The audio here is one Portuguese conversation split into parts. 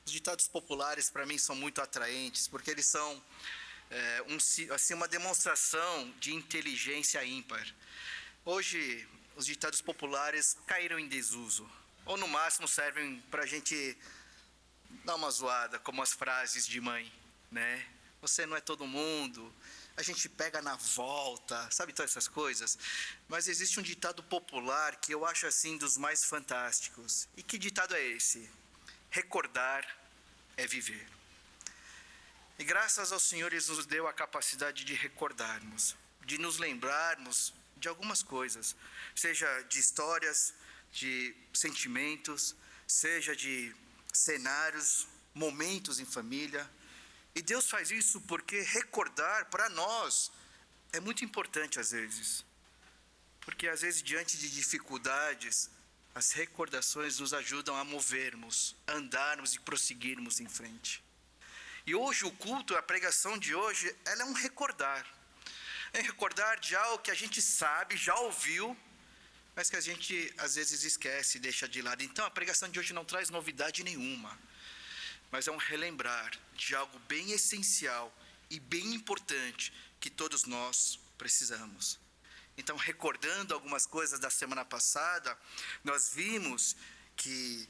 Os ditados populares para mim são muito atraentes, porque eles são uma demonstração de inteligência ímpar. Hoje, os ditados populares caíram em desuso, ou no máximo servem para a gente dar uma zoada, como as frases de mãe, né? Você não é todo mundo, a gente pega na volta, sabe todas essas coisas? Mas existe um ditado popular que eu acho assim dos mais fantásticos. E que ditado é esse? Recordar é viver. E graças ao Senhor, Ele nos deu a capacidade de recordarmos, de nos lembrarmos de algumas coisas, seja de histórias, de sentimentos, seja de cenários, momentos em família. E Deus faz isso porque recordar para nós é muito importante às vezes. Porque às vezes diante de dificuldades, as recordações nos ajudam a movermos, a andarmos e prosseguirmos em frente. E hoje o culto, a pregação de hoje, ela é um recordar. É recordar de algo que a gente sabe, já ouviu, mas que a gente às vezes esquece e deixa de lado. Então a pregação de hoje não traz novidade nenhuma, mas é um relembrar de algo bem essencial e bem importante que todos nós precisamos. Então, recordando algumas coisas da semana passada, nós vimos que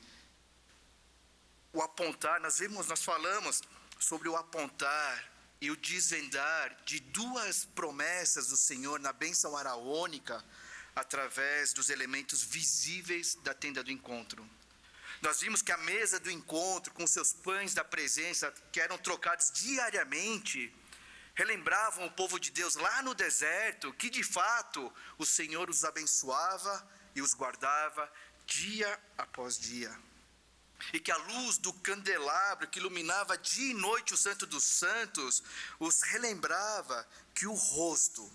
nós falamos sobre o apontar e o desvendar de duas promessas do Senhor na bênção araônica, através dos elementos visíveis da tenda do encontro. Nós vimos que a mesa do encontro, com seus pães da presença, que eram trocados diariamente, relembravam o povo de Deus lá no deserto, que de fato o Senhor os abençoava e os guardava dia após dia. E que a luz do candelabro que iluminava dia e noite o Santo dos Santos, os relembrava que o rosto,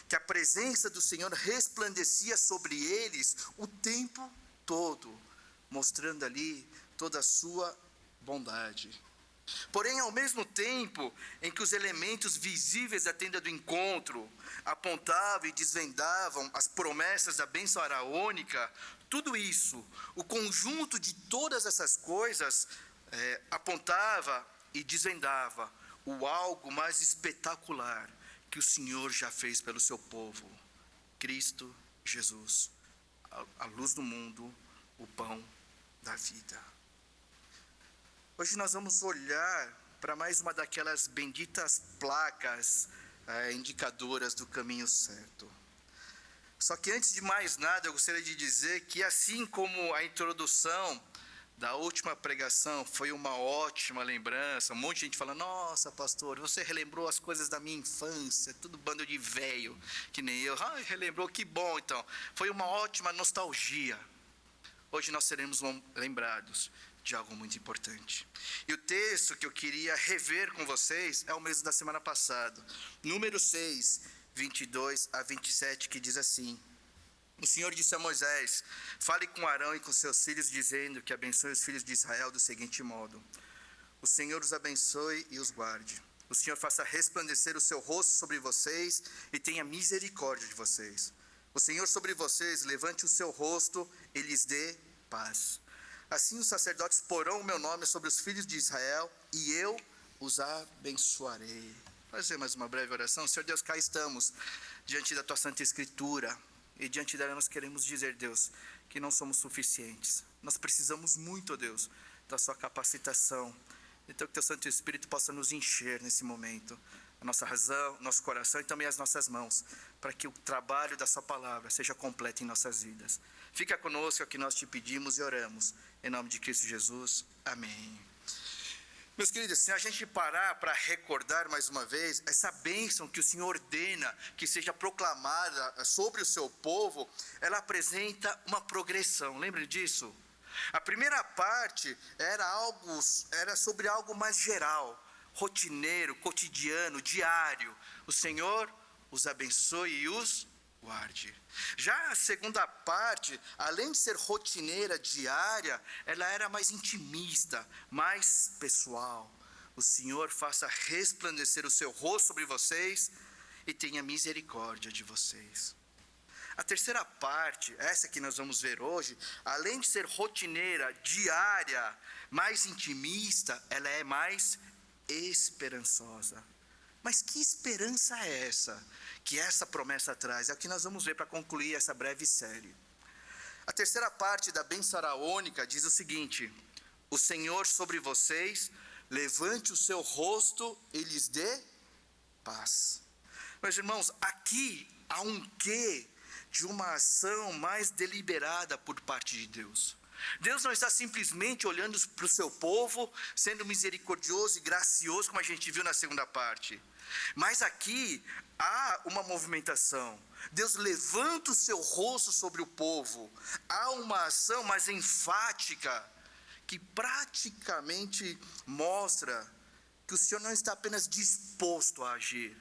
que a presença do Senhor resplandecia sobre eles o tempo todo, mostrando ali toda a sua bondade. Porém, ao mesmo tempo em que os elementos visíveis da tenda do encontro apontavam e desvendavam as promessas da bênção araônica, tudo isso, o conjunto de todas essas coisas, apontava e desvendava o algo mais espetacular que o Senhor já fez pelo seu povo: Cristo Jesus, a luz do mundo, o pão da vida. Hoje nós vamos olhar para mais uma daquelas benditas placas indicadoras do caminho certo. Só que antes de mais nada, eu gostaria de dizer que, assim como a introdução da última pregação foi uma ótima lembrança, um monte de gente falando: nossa, pastor, você relembrou as coisas da minha infância, tudo bando de velho, que nem eu. Relembrou, que bom. Então, foi uma ótima nostalgia. Hoje nós seremos lembrados de algo muito importante. E o texto que eu queria rever com vocês é o mesmo da semana passada, número 6, 22 a 27, que diz assim: o Senhor disse a Moisés: fale com Arão e com seus filhos, dizendo que abençoe os filhos de Israel do seguinte modo: o Senhor os abençoe e os guarde. O Senhor faça resplandecer o seu rosto sobre vocês e tenha misericórdia de vocês. O Senhor sobre vocês levante o seu rosto e lhes dê paz. Assim os sacerdotes porão o meu nome sobre os filhos de Israel e eu os abençoarei. Vou fazer mais uma breve oração. Senhor Deus, cá estamos diante da tua Santa Escritura, e diante dela nós queremos dizer, Deus, que não somos suficientes. Nós precisamos muito, ó Deus, da sua capacitação. Então que teu Santo Espírito possa nos encher nesse momento, a nossa razão, nosso coração e também as nossas mãos, para que o trabalho da sua palavra seja completo em nossas vidas. Fica conosco, é o que nós te pedimos e oramos, em nome de Cristo Jesus, amém. Meus queridos, se a gente parar para recordar mais uma vez, essa bênção que o Senhor ordena que seja proclamada sobre o seu povo, ela apresenta uma progressão, lembra disso? A primeira parte era sobre algo mais geral, rotineiro, cotidiano, diário. O Senhor os abençoe e os guarde. Já a segunda parte, além de ser rotineira, diária, ela era mais intimista, mais pessoal. O Senhor faça resplandecer o seu rosto sobre vocês e tenha misericórdia de vocês. A terceira parte, essa que nós vamos ver hoje, além de ser rotineira, diária, mais intimista, ela é mais esperançosa. Mas que esperança é essa que essa promessa traz? É o que nós vamos ver para concluir essa breve série. A terceira parte da bênção araônica diz o seguinte: o Senhor sobre vocês levante o seu rosto e lhes dê paz. Meus irmãos, aqui há um quê de uma ação mais deliberada por parte de Deus. Deus não está simplesmente olhando para o seu povo, sendo misericordioso e gracioso, como a gente viu na segunda parte. Mas aqui há uma movimentação. Deus levanta o seu rosto sobre o povo. Há uma ação mais enfática, que praticamente mostra que o Senhor não está apenas disposto a agir,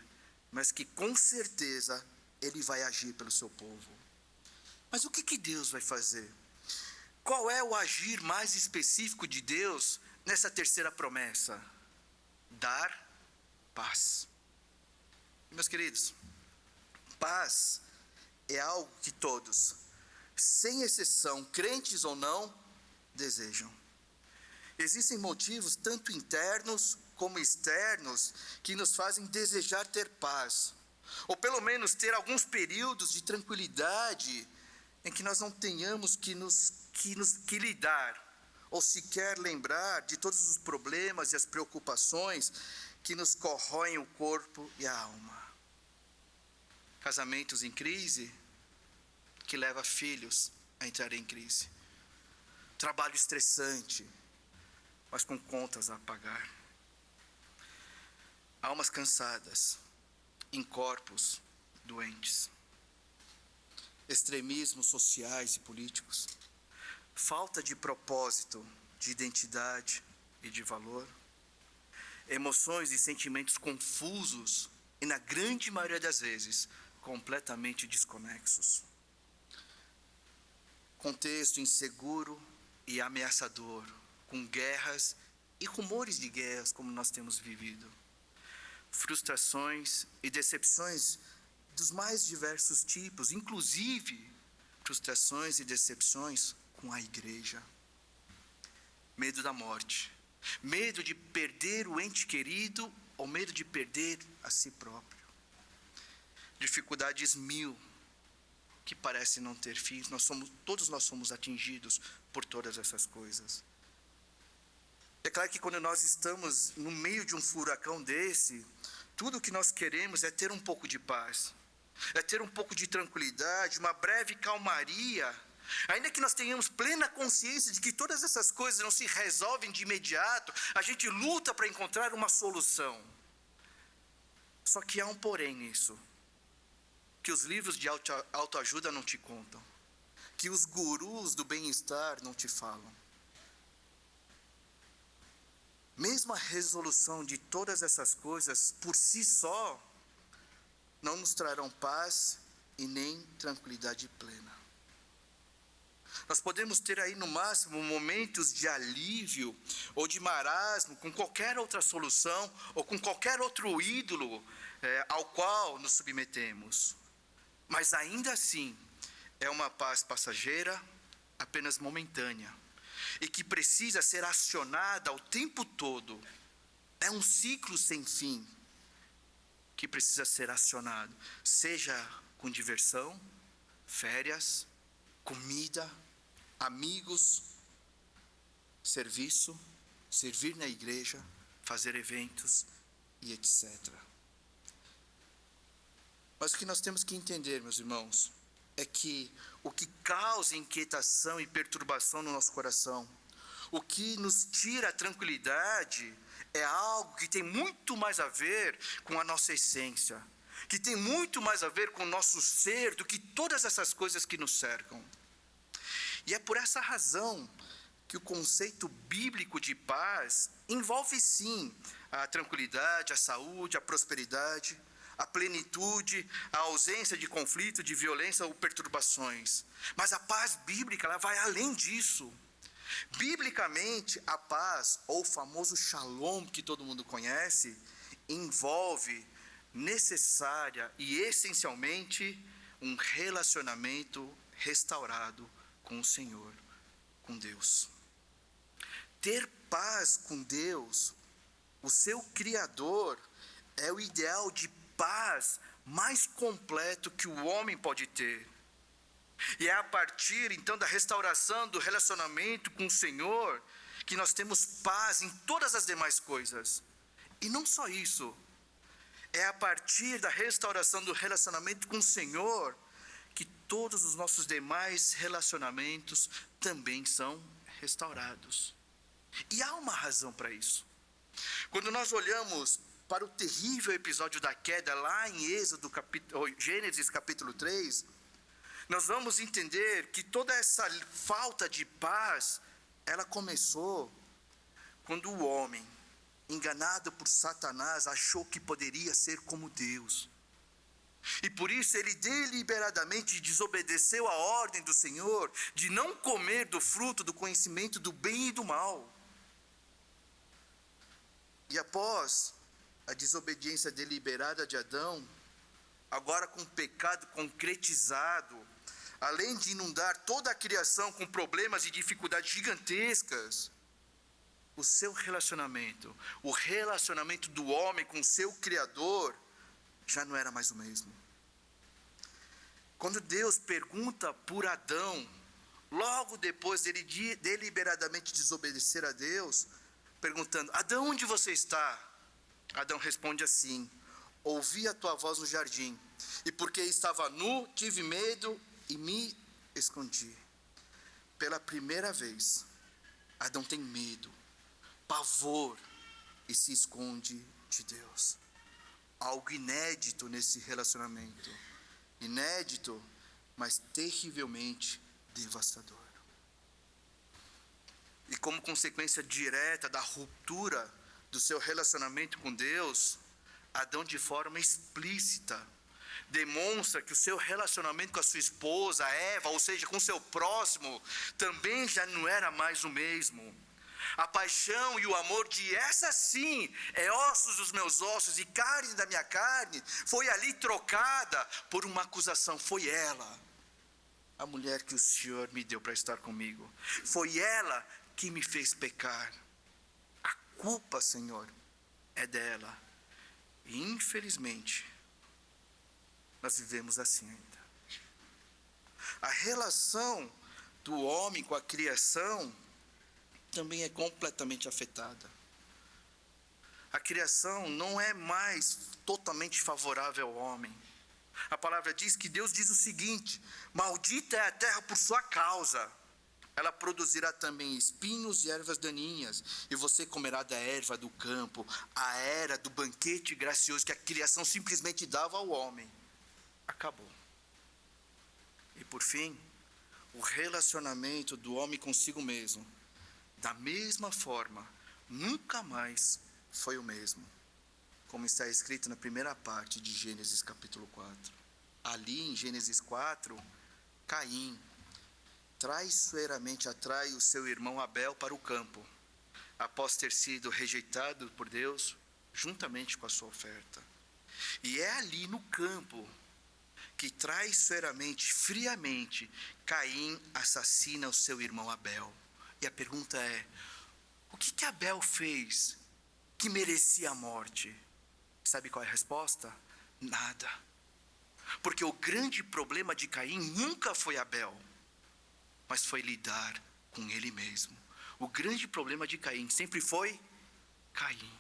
mas que com certeza Ele vai agir pelo seu povo. Mas o que Deus vai fazer? Qual é o agir mais específico de Deus nessa terceira promessa? Dar paz. Meus queridos, paz é algo que todos, sem exceção, crentes ou não, desejam. Existem motivos tanto internos como externos que nos fazem desejar ter paz, ou pelo menos ter alguns períodos de tranquilidade em que nós não tenhamos que lidar, ou sequer lembrar de todos os problemas e as preocupações que nos corroem o corpo e a alma. Casamentos em crise, que leva filhos a entrar em crise. Trabalho estressante, mas com contas a pagar. Almas cansadas, em corpos doentes. Extremismos sociais e políticos. Falta de propósito, de identidade e de valor. Emoções e sentimentos confusos e, na grande maioria das vezes, completamente desconexos. Contexto inseguro e ameaçador, com guerras e rumores de guerras como nós temos vivido. Frustrações e decepções dos mais diversos tipos, inclusive frustrações e decepções com a igreja. Medo da morte, medo de perder o ente querido ou medo de perder a si próprio. Dificuldades mil que parecem não ter fim. Todos nós somos atingidos por todas essas coisas. É claro que quando nós estamos no meio de um furacão desse, tudo o que nós queremos é ter um pouco de paz, é ter um pouco de tranquilidade, uma breve calmaria, ainda que nós tenhamos plena consciência de que todas essas coisas não se resolvem de imediato, a gente luta para encontrar uma solução. Só que há um porém nisso, que os livros de autoajuda não te contam, que os gurus do bem-estar não te falam. Mesmo a resolução de todas essas coisas, por si só, não nos trarão paz e nem tranquilidade plena. Nós podemos ter aí no máximo momentos de alívio ou de marasmo com qualquer outra solução ou com qualquer outro ídolo ao qual nos submetemos. Mas ainda assim, é uma paz passageira, apenas momentânea, e que precisa ser acionada o tempo todo. É um ciclo sem fim que precisa ser acionado, seja com diversão, férias, comida, amigos, serviço, servir na igreja, fazer eventos e etc. Mas o que nós temos que entender, meus irmãos, é que o que causa inquietação e perturbação no nosso coração, o que nos tira a tranquilidade, é algo que tem muito mais a ver com a nossa essência, que tem muito mais a ver com o nosso ser do que todas essas coisas que nos cercam. E é por essa razão que o conceito bíblico de paz envolve sim a tranquilidade, a saúde, a prosperidade, a plenitude, a ausência de conflito, de violência ou perturbações. Mas a paz bíblica, ela vai além disso. Biblicamente, a paz, ou o famoso shalom que todo mundo conhece, envolve necessária e essencialmente um relacionamento restaurado com o Senhor, com Deus. Ter paz com Deus, o seu Criador, é o ideal de paz mais completo que o homem pode ter. E é a partir, então, da restauração do relacionamento com o Senhor, que nós temos paz em todas as demais coisas. E não só isso, é a partir da restauração do relacionamento com o Senhor, que todos os nossos demais relacionamentos também são restaurados. E há uma razão para isso. Quando nós olhamos para o terrível episódio da queda, lá em Gênesis capítulo 3, nós vamos entender que toda essa falta de paz, ela começou quando o homem, enganado por Satanás, achou que poderia ser como Deus. E por isso ele deliberadamente desobedeceu a ordem do Senhor de não comer do fruto do conhecimento do bem e do mal. E após a desobediência deliberada de Adão, agora com o pecado concretizado, além de inundar toda a criação com problemas e dificuldades gigantescas, o seu relacionamento, o relacionamento do homem com o seu Criador, já não era mais o mesmo. Quando Deus pergunta por Adão, logo depois dele deliberadamente desobedecer a Deus, perguntando: Adão, onde você está? Adão responde assim: ouvi a tua voz no jardim, e porque estava nu, tive medo e me escondi. Pela primeira vez, Adão tem medo, pavor, e se esconde de Deus. Algo inédito nesse relacionamento. Inédito, mas terrivelmente devastador. E como consequência direta da ruptura do seu relacionamento com Deus, Adão, de forma explícita, demonstra que o seu relacionamento com a sua esposa, Eva, ou seja, com o seu próximo, também já não era mais o mesmo. A paixão e o amor de essa sim é ossos dos meus ossos e carne da minha carne, foi ali trocada por uma acusação. Foi ela, a mulher que o Senhor me deu para estar comigo. Foi ela que me fez pecar. A culpa, Senhor, é dela. E infelizmente, nós vivemos assim ainda. A relação do homem com a criação também é completamente afetada. A criação não é mais totalmente favorável ao homem. A palavra diz que Deus diz o seguinte: maldita é a terra por sua causa. Ela produzirá também espinhos e ervas daninhas, e você comerá da erva do campo, a era do banquete gracioso que a criação simplesmente dava ao homem. Acabou. E por fim, o relacionamento do homem consigo mesmo, da mesma forma, nunca mais foi o mesmo, como está escrito na primeira parte de Gênesis capítulo 4. Ali em Gênesis 4, Caim traiçoeiramente atrai o seu irmão Abel para o campo, após ter sido rejeitado por Deus, juntamente com a sua oferta. E é ali no campo que traiçoeiramente, friamente, Caim assassina o seu irmão Abel. E a pergunta é: o que Abel fez que merecia a morte? Sabe qual é a resposta? Nada. Porque o grande problema de Caim nunca foi Abel, mas foi lidar com ele mesmo. O grande problema de Caim sempre foi Caim.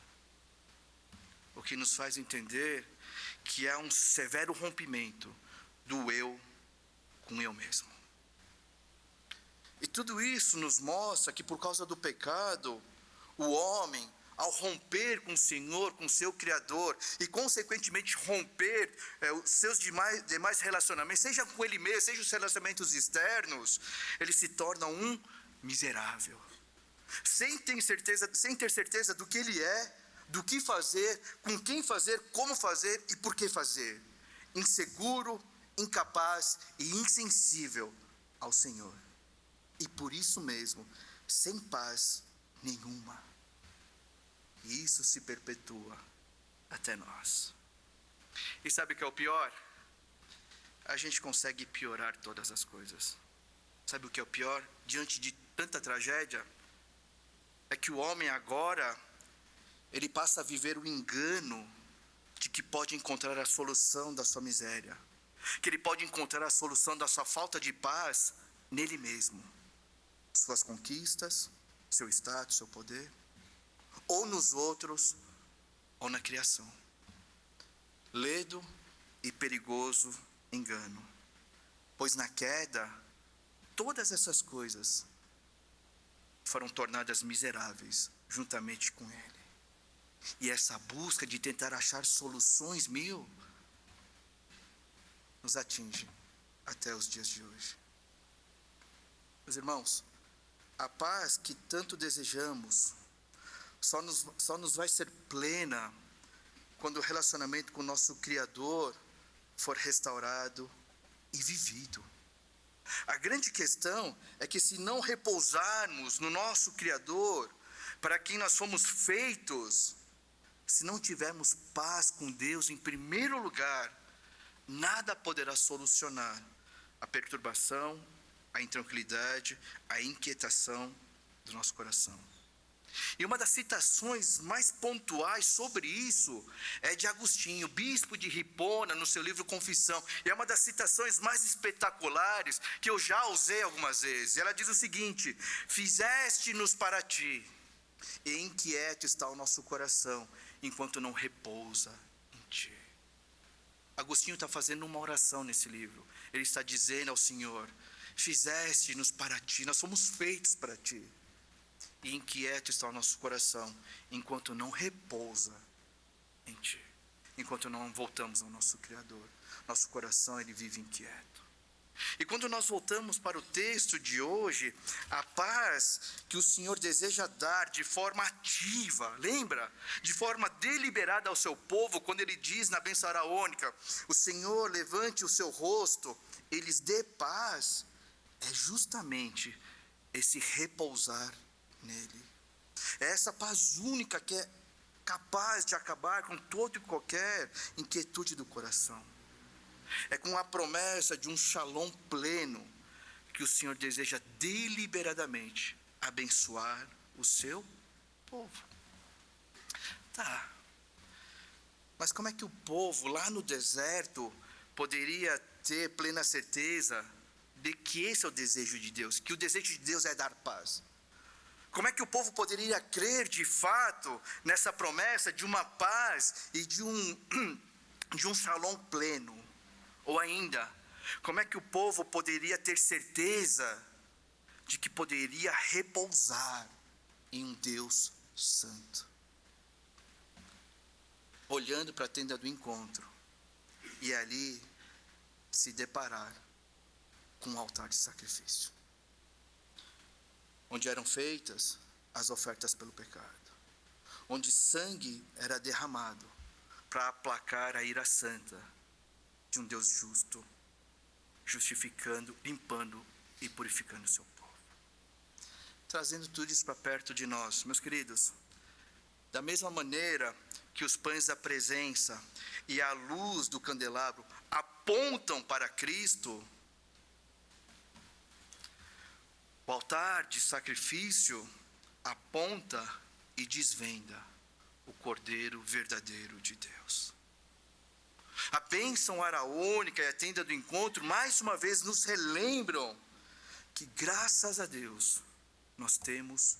O que nos faz entender que há um severo rompimento do eu com eu mesmo. E tudo isso nos mostra que por causa do pecado, o homem, ao romper com o Senhor, com o seu Criador, e consequentemente romper os seus demais relacionamentos, seja com ele mesmo, seja os relacionamentos externos, ele se torna um miserável. Sem ter certeza do que ele é, do que fazer, com quem fazer, como fazer e por que fazer. Inseguro, incapaz e insensível ao Senhor. E por isso mesmo, sem paz nenhuma. E isso se perpetua até nós. E sabe o que é o pior? a gente consegue piorar todas as coisas. Sabe o que é o pior? Diante de tanta tragédia, é que o homem agora, ele passa a viver o engano de que pode encontrar a solução da sua miséria, que ele pode encontrar a solução da sua falta de paz nele mesmo, suas conquistas, seu status, seu poder, ou nos outros, ou na criação. Ledo e perigoso engano, pois na queda, todas essas coisas foram tornadas miseráveis juntamente com ele. E essa busca de tentar achar soluções nos atinge até os dias de hoje. Meus irmãos, a paz que tanto desejamos só nos vai ser plena quando o relacionamento com o nosso Criador for restaurado e vivido. A grande questão é que se não repousarmos no nosso Criador, para quem nós fomos feitos, se não tivermos paz com Deus em primeiro lugar, nada poderá solucionar a perturbação, a intranquilidade, a inquietação do nosso coração. E uma das citações mais pontuais sobre isso é de Agostinho, bispo de Hipona, no seu livro Confissão. E é uma das citações mais espetaculares que eu já usei algumas vezes. Ela diz o seguinte: fizeste-nos para ti, e inquieto está o nosso coração, enquanto não repousa em ti. Agostinho está fazendo uma oração nesse livro. Ele está dizendo ao Senhor: fizeste-nos para ti, nós fomos feitos para ti. E inquieto está o nosso coração, enquanto não repousa em ti. Enquanto não voltamos ao nosso Criador, nosso coração ele vive inquieto. E quando nós voltamos para o texto de hoje, a paz que o Senhor deseja dar de forma ativa, lembra? De forma deliberada ao seu povo, quando ele diz na bênção araônica: o Senhor levante o seu rosto, e lhes dê paz, é justamente esse repousar nele. É essa paz única que é capaz de acabar com toda e qualquer inquietude do coração. É com a promessa de um shalom pleno que o Senhor deseja deliberadamente abençoar o seu povo. Tá, mas como é que o povo lá no deserto poderia ter plena certeza de que esse é o desejo de Deus, que o desejo de Deus é dar paz? Como é que o povo poderia crer de fato nessa promessa de uma paz e de um shalom pleno? Ou ainda, como é que o povo poderia ter certeza de que poderia repousar em um Deus santo? Olhando para a tenda do encontro e ali se deparar com um altar de sacrifício, onde eram feitas as ofertas pelo pecado, onde sangue era derramado para aplacar a ira santa de um Deus justo, justificando, limpando e purificando o seu povo. Trazendo tudo isso para perto de nós, meus queridos, da mesma maneira que os pães da presença e a luz do candelabro apontam para Cristo, o altar de sacrifício aponta e desvenda o Cordeiro verdadeiro de Deus. A bênção araônica e a tenda do encontro, mais uma vez, nos relembram que, graças a Deus, nós temos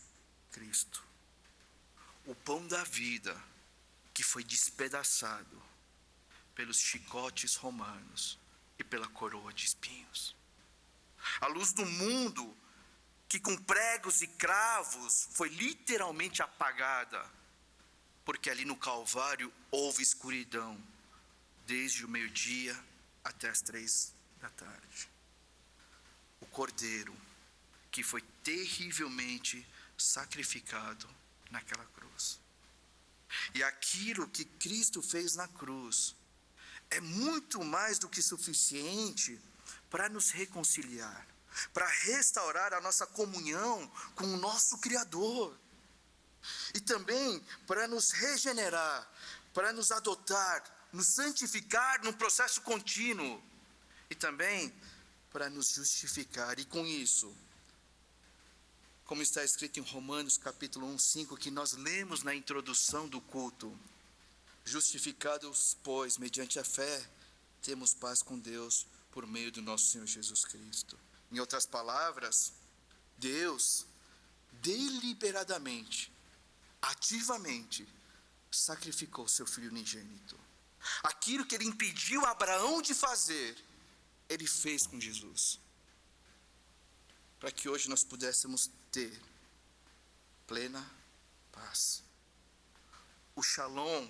Cristo, o pão da vida, que foi despedaçado pelos chicotes romanos e pela coroa de espinhos. A luz do mundo, que com pregos e cravos foi literalmente apagada, porque ali no Calvário houve escuridão, desde o meio-dia até as 15h. O Cordeiro, que foi terrivelmente sacrificado naquela cruz. E aquilo que Cristo fez na cruz é muito mais do que suficiente para nos reconciliar, para restaurar a nossa comunhão com o nosso Criador. E também para nos regenerar, para nos adotar, nos santificar num processo contínuo e também para nos justificar. E com isso, como está escrito em Romanos capítulo 1:5, que nós lemos na introdução do culto: justificados, pois, mediante a fé, temos paz com Deus por meio do nosso Senhor Jesus Cristo. Em outras palavras, Deus deliberadamente, ativamente, sacrificou seu Filho unigênito. Aquilo que ele impediu Abraão de fazer, ele fez com Jesus, para que hoje nós pudéssemos ter plena paz. O shalom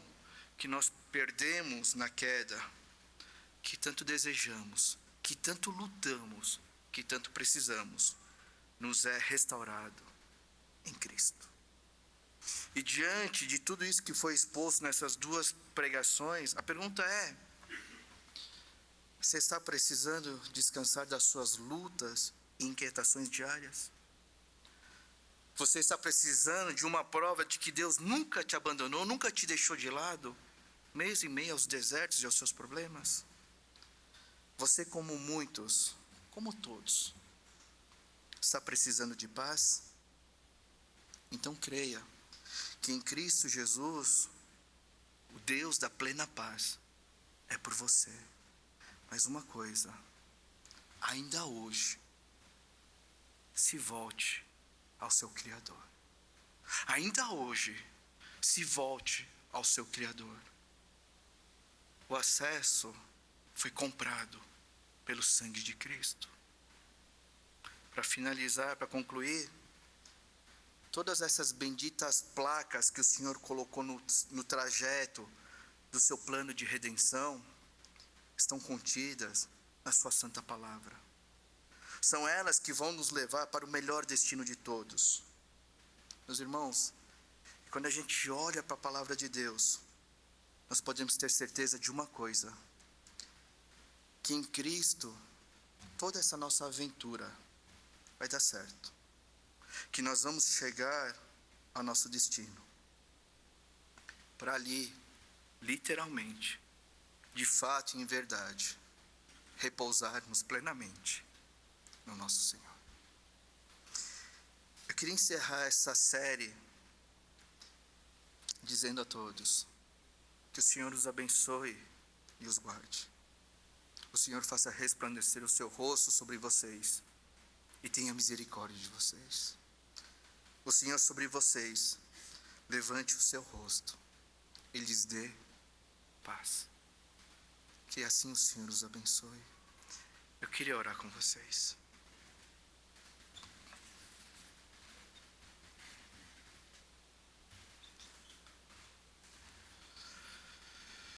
que nós perdemos na queda, que tanto desejamos, que tanto lutamos, que tanto precisamos, nos é restaurado em Cristo. E diante de tudo isso que foi exposto nessas duas pregações, a pergunta é: você está precisando descansar das suas lutas e inquietações diárias? Você está precisando de uma prova de que Deus nunca te abandonou, nunca te deixou de lado, mesmo em meio aos desertos e aos seus problemas? Você, como muitos, como todos, está precisando de paz? Então creia que em Cristo Jesus, o Deus da plena paz é por você. Mas uma coisa, ainda hoje, se volte ao seu Criador. Ainda hoje, se volte ao seu Criador. O acesso foi comprado pelo sangue de Cristo. Para finalizar, para concluir, todas essas benditas placas que o Senhor colocou no trajeto do seu plano de redenção estão contidas na sua santa palavra. São elas que vão nos levar para o melhor destino de todos. Meus irmãos, quando a gente olha para a palavra de Deus, nós podemos ter certeza de uma coisa: que em Cristo toda essa nossa aventura vai dar certo, que nós vamos chegar ao nosso destino, para ali, literalmente, de fato e em verdade, repousarmos plenamente no nosso Senhor. Eu queria encerrar essa série dizendo a todos que o Senhor os abençoe e os guarde. O Senhor faça resplandecer o seu rosto sobre vocês e tenha misericórdia de vocês. O Senhor sobre vocês levante o seu rosto e lhes dê paz. Que assim o Senhor os abençoe. Eu queria orar com vocês.